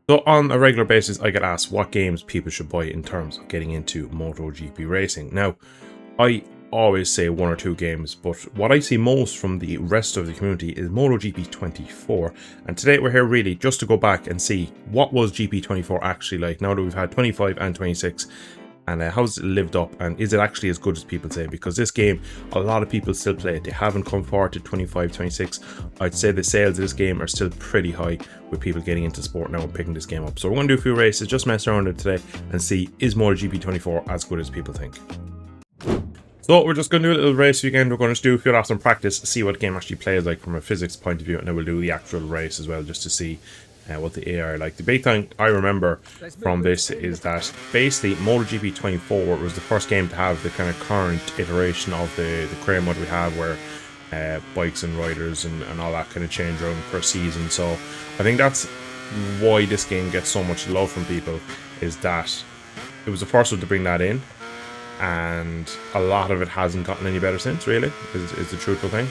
So on a regular basis, I get asked what games people should buy in terms of getting into MotoGP racing. Now, I always say one or two games, but what I see most from the rest of the community is MotoGP 24. And today we're here really just to go back and see what was GP24 actually like now that we've had 25 and 26. And how's it lived up, and is it actually as good as people say? Because this game, a lot of people still play it. They haven't come forward to 25, 26. I'd say the sales of this game are still pretty high with people getting into sport now and picking this game up. So we're going to do a few races, just mess around it today and see, is MotoGP 24 as good as people think? So we're just going to do a little race weekend. We're going to do a few laps and practice, see what the game actually plays like from a physics point of view, and then we'll do the actual race as well, just to see what the AI are like. The big thing I remember from this is that basically MotoGP 24 was the first game to have the kind of current iteration of the career mode we have, where bikes and riders and all that kind of change around per season. So I think that's why this game gets so much love from people, is that it was the first one to bring that in, and a lot of it hasn't gotten any better since, really, is the truthful thing.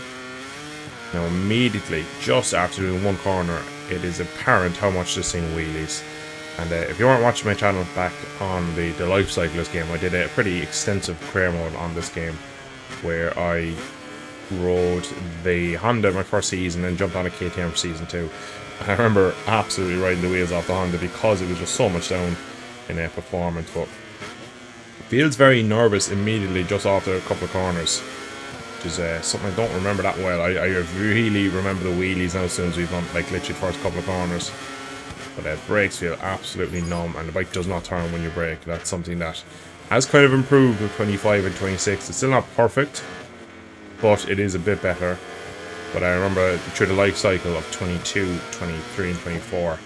Now immediately, just after doing one corner, it is apparent how much this thing wheelies. And if you weren't watching my channel back on the life cycle of this game, I did a pretty extensive career mode on this game, where I rode the Honda my first season and jumped on a KTM for season 2. And I remember absolutely riding the wheels off the Honda because it was just so much down in performance. But it feels very nervous immediately just after a couple of corners, which is something I don't remember that well. I really remember the wheelies now as soon as we've done, like, literally the first couple of corners. But brakes feel absolutely numb, and the bike does not turn when you brake. That's something that has kind of improved with 25 and 26. It's still not perfect, but it is a bit better. But I remember through the life cycle of 22, 23 and 24,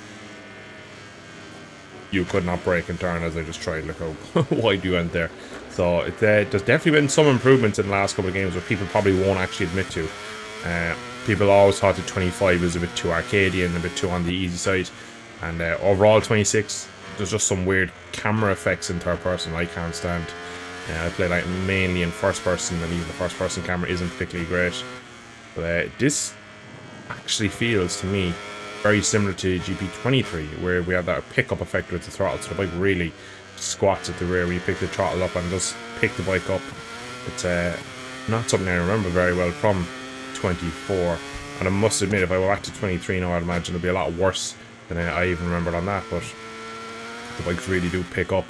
you could not brake and turn, as I just tried. Look how wide you went there. So there's definitely been some improvements in the last couple of games where people probably won't actually admit to. People always thought that 25 was a bit too arcadey and a bit too on the easy side. And overall 26, there's just some weird camera effects in third person I can't stand. I play like mainly in first person, and even the first person camera isn't particularly great. But this actually feels to me very similar to GP23, where we have that pickup effect with the throttle. So the bike really squats at the rear when you pick the throttle up and just pick the bike up. It's not something I remember very well from 24. And I must admit, if I go back to 23 now, I'd imagine it'll be a lot worse than I even remembered on that. But the bikes really do pick up,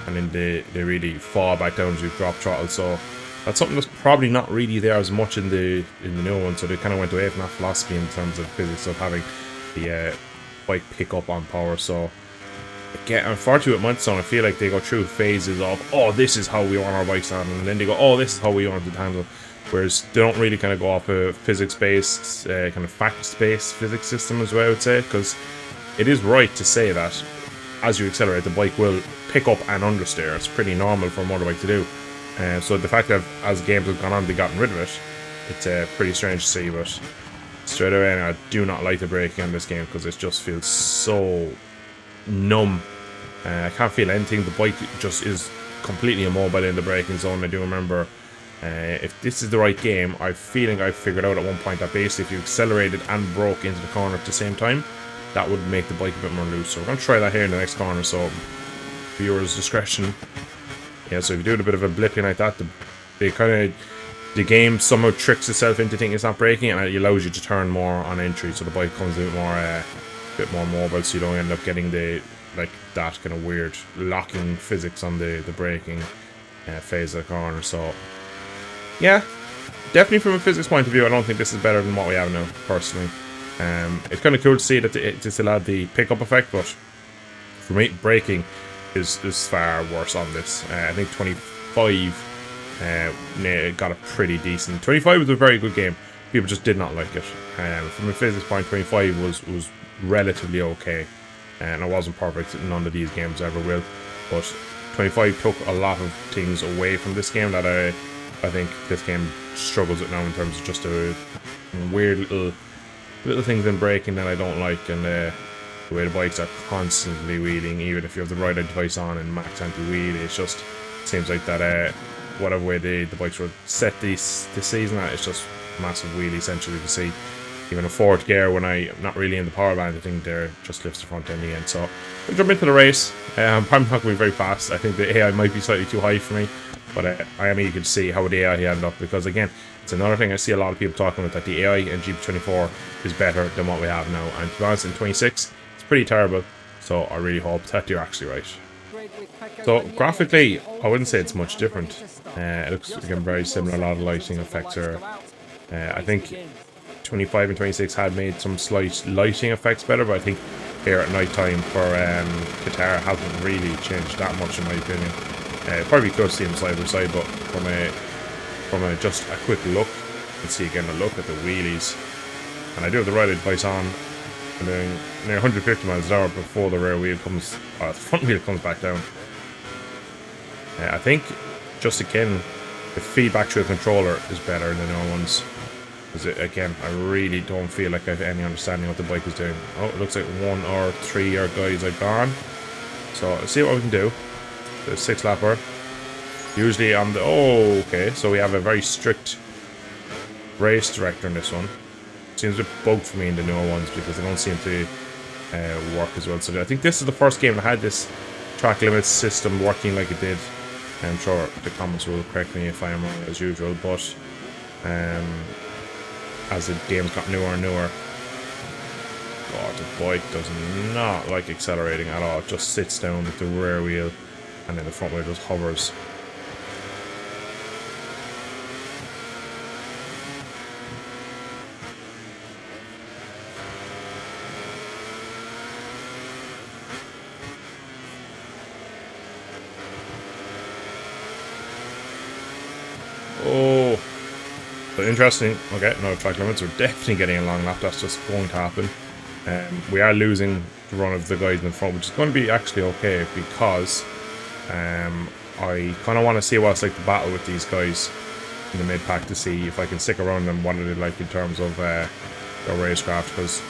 and then they really fall back down as you drop throttle. So that's something that's probably not really there as much in the new one. So they kind of went away from that philosophy in terms of physics of having the bike pick up on power. So again, unfortunately with Montezon, I feel like they go through phases of, oh, this is how we want our bikes on, and then they go, oh, this is how we want it to handle. Whereas they don't really kind of go off a physics-based, kind of facts-based physics system, as well, I would say, because it is right to say that as you accelerate, the bike will pick up and understeer. It's pretty normal for a motorbike to do. So the fact that as games have gone on, they've gotten rid of it, it's pretty strange to see. But straight away, I do not like the braking on this game because it just feels so numb. I can't feel anything. The bike just is completely immobile in the braking zone. I do remember, if this is the right game, I'm feeling I figured out at one point that basically if you accelerated and broke into the corner at the same time, that would make the bike a bit more loose. So we're going to try that here in the next corner, so viewers' discretion. Yeah, so if you do a bit of a blipping like that, the game somehow tricks itself into thinking it's not braking, and it allows you to turn more on entry, so the bike comes a bit more mobile, so you don't end up getting that kind of weird locking physics on the braking phase of the corner. So yeah, definitely from a physics point of view, I don't think this is better than what we have now, personally. It's kind of cool to see that it still had the pickup effect, but for me, braking is far worse on this. I think 25 got a pretty decent. 25 was a very good game. People just did not like it. From a physics point, 25 was relatively okay, and it wasn't perfect. None of these games ever will. But 25 took a lot of things away from this game that I think this game struggles with now, in terms of just a weird little things in braking that I don't like, and the way the bikes are constantly wheeling, even if you have the rider device on and max anti-wheel. It just seems like that whatever way the bikes were set this season, it's just massive wheel essentially to see. Even a fourth gear when I'm not really in the power band, I think there just lifts the front end again. So we'll jump into the race. I'm probably not going to be very fast. I think the AI might be slightly too high for me, but I am eager to see how the AI ended up, because again, it's another thing I see a lot of people talking about, that the AI in GP24 is better than what we have now. And to be honest, in 26, it's pretty terrible. So I really hope that you're actually right. So graphically, I wouldn't say it's much different. It looks again very similar. A lot of lighting effects are. I think 25 and 26 had made some slight lighting effects better, but I think here at night time for Qatar hasn't really changed that much in my opinion. Probably could see them side by side, but from a just a quick look, let's see again a look at the wheelies, and I do have the right device on. I'm doing near 150 miles an hour before the rear wheel comes, the front wheel comes back down. I think just again the feedback through the controller is better than the other ones. Because again, I really don't feel like I have any understanding of what the bike is doing. Oh, it looks like 1 or 3 year guys I've gone. So let's see what we can do. The 6-lapper. Usually on the... Oh, okay. So we have a very strict race director in this one. Seems a bit bugged for me in the newer ones because they don't seem to work as well. So I think this is the first game that had this track limits system working like it did. I'm sure the comments will correct me if I am wrong as usual, but as the game's got newer and newer, God, the bike does not like accelerating at all. It just sits down with the rear wheel and then the front wheel just hovers. Oh, but interesting. Okay, no track limits. We're definitely getting a long lap. That's just going to happen. We are losing the run of the guys in the front, which is going to be actually okay, because I kind of want to see what it's like to battle with these guys in the mid-pack to see if I can stick around them, what are they like in terms of their racecraft, because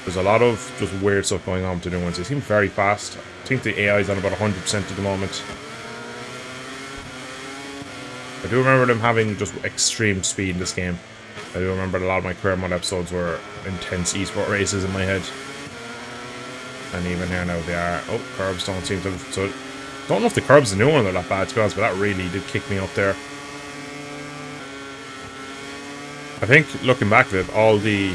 there's a lot of just weird stuff going on with the new ones. They seem very fast. I think the AI is on about 100% at the moment. I do remember them having just extreme speed in this game. I do remember a lot of my career mode episodes were intense esport races in my head. And even here now they are... Oh, curbs don't seem to... So, don't know if the curbs in the new one are that bad, to be honest, but that really did kick me up there. I think, looking back at it, all the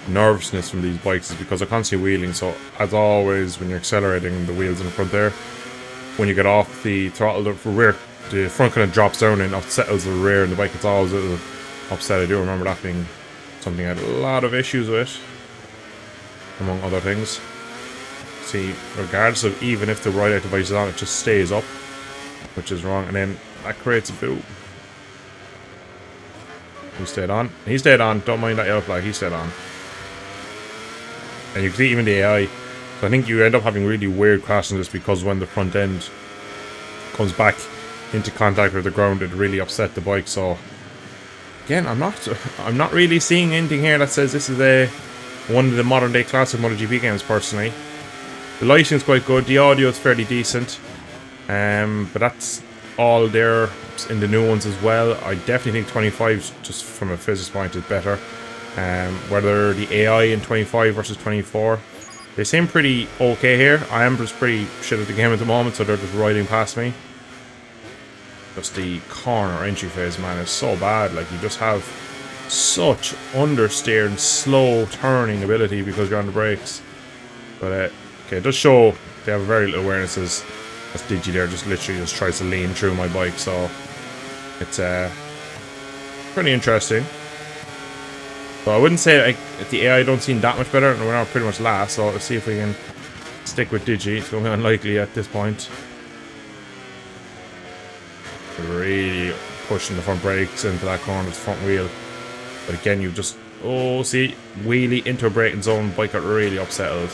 nervousness from these bikes is because they're constantly wheeling. So, as always, when you're accelerating the wheels in the front there, when you get off the throttle, the front kind of drops down and upsettles the rear, and the bike gets always a little upset. I do remember that being something I had a lot of issues with, among other things. See, regardless of even if the ride-out device is on, it just stays up, which is wrong, and then that creates a boot. He stayed on. He stayed on. Don't mind that yellow flag. He stayed on. And you can see even the AI. So I think you end up having really weird crashes just because when the front end comes back into contact with the ground, it really upset the bike. So again, I'm not really seeing anything here that says this is one of the modern day classic MotoGP games personally. The lighting is quite good, the audio is fairly decent, but that's all there in the new ones as well. I definitely think 25, just from a physics point, is better. Whether the AI in 25 versus 24, they seem pretty okay here. I am just pretty shit at the game at the moment, so they're just riding past me. Just the corner entry phase, man, is so bad. Like, you just have such understeer and slow turning ability because you're on the brakes. But okay, it does show they have very little awareness as Digi there just literally just tries to lean through my bike, so it's pretty interesting. So I wouldn't say like, the AI don't seem that much better, and we're now pretty much last, so let's see if we can stick with Digi. It's going to be unlikely at this point. Really pushing the front brakes into that corner, the front wheel. But again, you just, oh, see, wheelie into a braking zone, bike got really upsettled.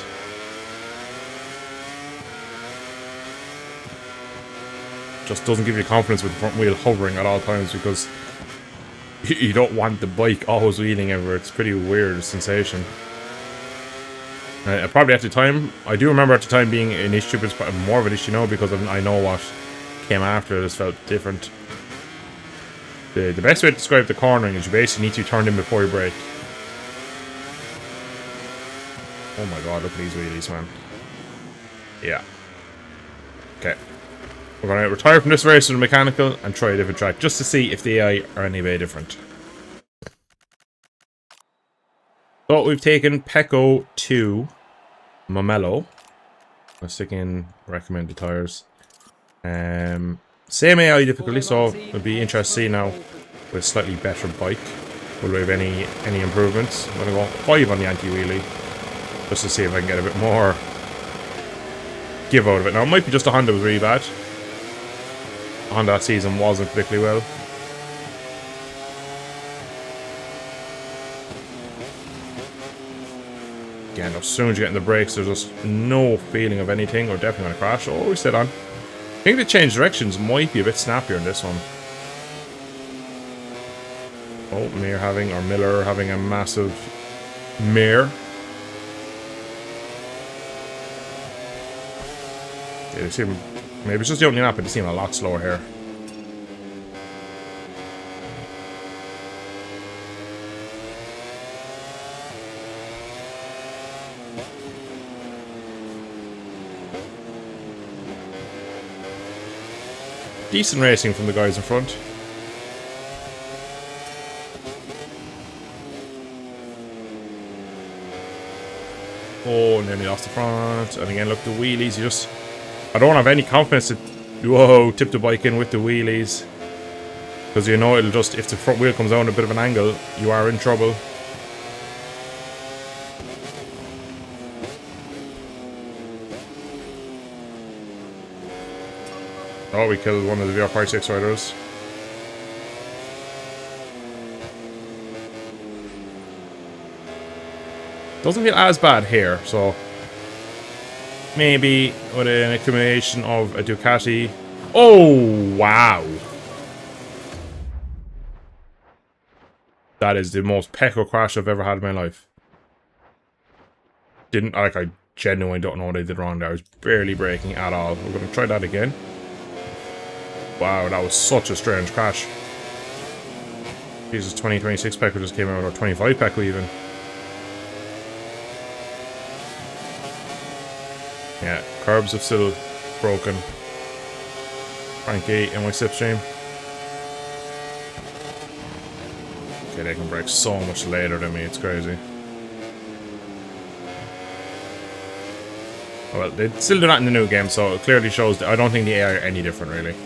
Just doesn't give you confidence with the front wheel hovering at all times, because you don't want the bike always wheeling everywhere. It's pretty weird sensation. Probably at the time, I do remember at the time being an issue, but it's more of an issue now because I know what came after. This felt different. The best way to describe the cornering is you basically need to be turned in before you brake. Oh my god, look at these wheelies, man. Yeah. Okay. We're going to retire from this race with a mechanical and try a different track just to see if the AI are any way different. So we've taken Pecco to Momelo. I'll stick in recommended tires. Same AI difficulty, so it'll be interesting to see now with a slightly better bike. Will we have any improvements? I'm gonna go 5 on the anti-wheelie just to see if I can get a bit more give out of it. Now it might be just the Honda was really bad. The Honda that season wasn't particularly well. Again, as soon as you get in the brakes, there's just no feeling of anything. We're definitely going to crash. Oh, we stayed on. I think the change directions might be a bit snappier in this one. Oh, Miller having a massive mare. Yeah, they seem, maybe it's just the opening up, but they seem a lot slower here. Decent racing from the guys in front. Oh, nearly lost the front. And again, look, the wheelies, you just... I don't have any confidence to... Whoa, tip the bike in with the wheelies. Because you know it'll just... If the front wheel comes down a bit of an angle, you are in trouble. Oh, we killed one of the VR56 riders. Doesn't feel as bad here, so... Maybe with an accumulation of a Ducati. Oh, wow. That is the most Pecco crash I've ever had in my life. I genuinely don't know what I did wrong there. I was barely braking at all. We're going to try that again. Wow, that was such a strange crash. Jesus, 2026 Pecco just came out, or 25 Pecco even. Yeah, curbs have still broken. Rank 8 in my slipstream. Okay, they can brake so much later than me, it's crazy. Well, they still do that in the new game, so it clearly shows that I don't think the AI are any different, really.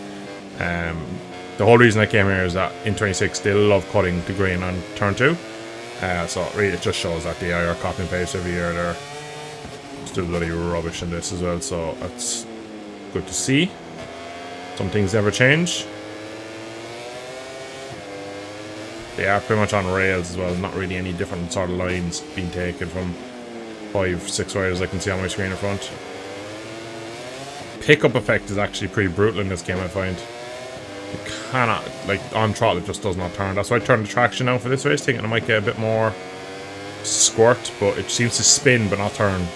The whole reason I came here is that in 26 they love cutting the green on turn 2. So really it just shows that the AI are copy and paste every year. They're still bloody rubbish in this as well, so that's good to see. Some things never change. They are pretty much on rails as well, not really any different sort of lines being taken from 5-6 riders I can see on my screen in front. Pickup effect is actually pretty brutal in this game, I find. You cannot, like on throttle it just does not turn. That's why I turned the traction now for this race, thinking I might get a bit more squirt, but it seems to spin but not turn.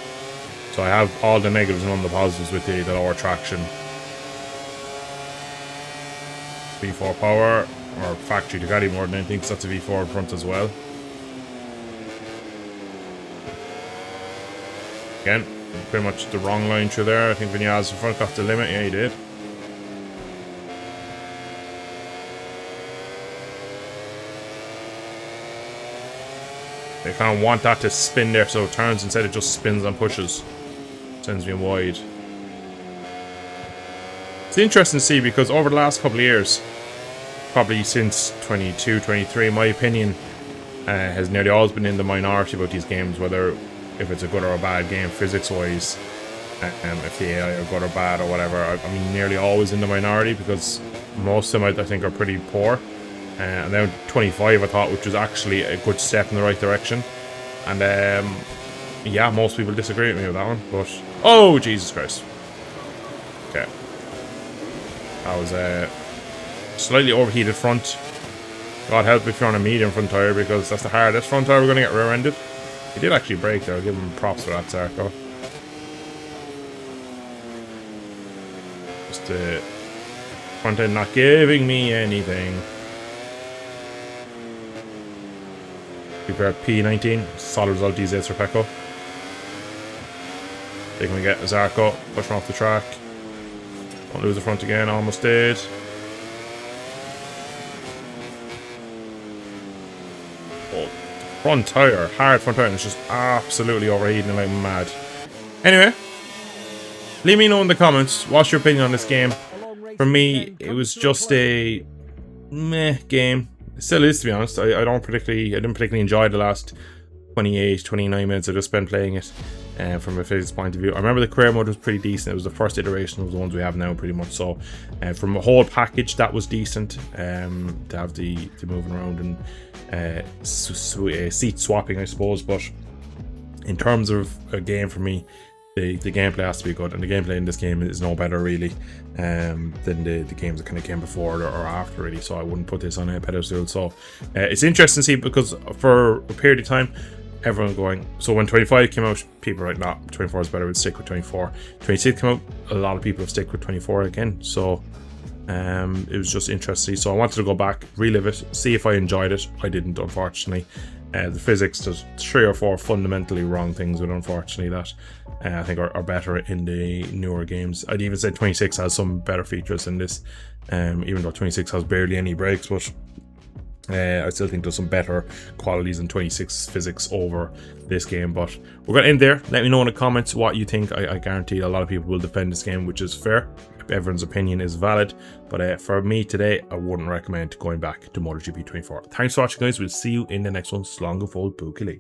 So I have all the negatives and none of the positives with the lower traction. V4 power, or factory Ducati more than anything, because that's a V4 in front as well. Again, pretty much the wrong line through there. I think Vinales in front got the limit. Yeah, he did. They kind of want that to spin there so it turns instead it just spins and pushes. Sends me wide. It's interesting to see because over the last couple of years, probably since 22, 23, in my opinion, has nearly always been in the minority about these games, whether if it's a good or a bad game physics-wise, if the AI are good or bad or whatever. I mean, nearly always in the minority because most of them I think are pretty poor. And then 25 I thought, which was actually a good step in the right direction. And yeah, most people disagree with me with that one, but oh Jesus Christ. Okay. That was a slightly overheated front. God help if you're on a medium front tire because that's the hardest front tire we're going to get rear-ended. He did actually brake there, I'll give him props for that, Zarko. Just the front end not giving me anything. Prepare P19, solid result these days for Pecco. They can get Zarco pushing off the track. Don't lose the front again, almost did. Oh, front tire, hard front tire, and it's just absolutely overheating like mad. Anyway, leave me know in the comments, what's your opinion on this game? For me, it was just a meh game. It still is, to be honest. I didn't particularly enjoy the last 28, 29 minutes I just spent playing it. From a physics point of view, I remember the career mode was pretty decent. It was the first iteration of the ones we have now, pretty much. So, from a whole package, that was decent. To have the moving around and seat swapping, I suppose. But in terms of a game for me, the gameplay has to be good, and the gameplay in this game is no better really than the games that kind of came before or after really. So I wouldn't put this on a pedestal. So it's interesting to see, because for a period of time, everyone going, so when 25 came out, people were like, nah, 24 is better, we'd stick with 24. 26 came out, a lot of people have stick with 24 again. So it was just interesting. So I wanted to go back, relive it, see if I enjoyed it. I didn't, unfortunately. The physics, there's 3 or 4 fundamentally wrong things, but unfortunately that I think are better in the newer games. I'd even say 26 has some better features in this, even though 26 has barely any brakes, but I still think there's some better qualities in 26 physics over this game. But we're going to end there. Let me know in the comments what you think. I guarantee a lot of people will defend this game, which is fair. Everyone's opinion is valid. But for me today, I wouldn't recommend going back to MotoGP 24. Thanks for watching, guys. We'll see you in the next one. Slán go fóill, Búcailí.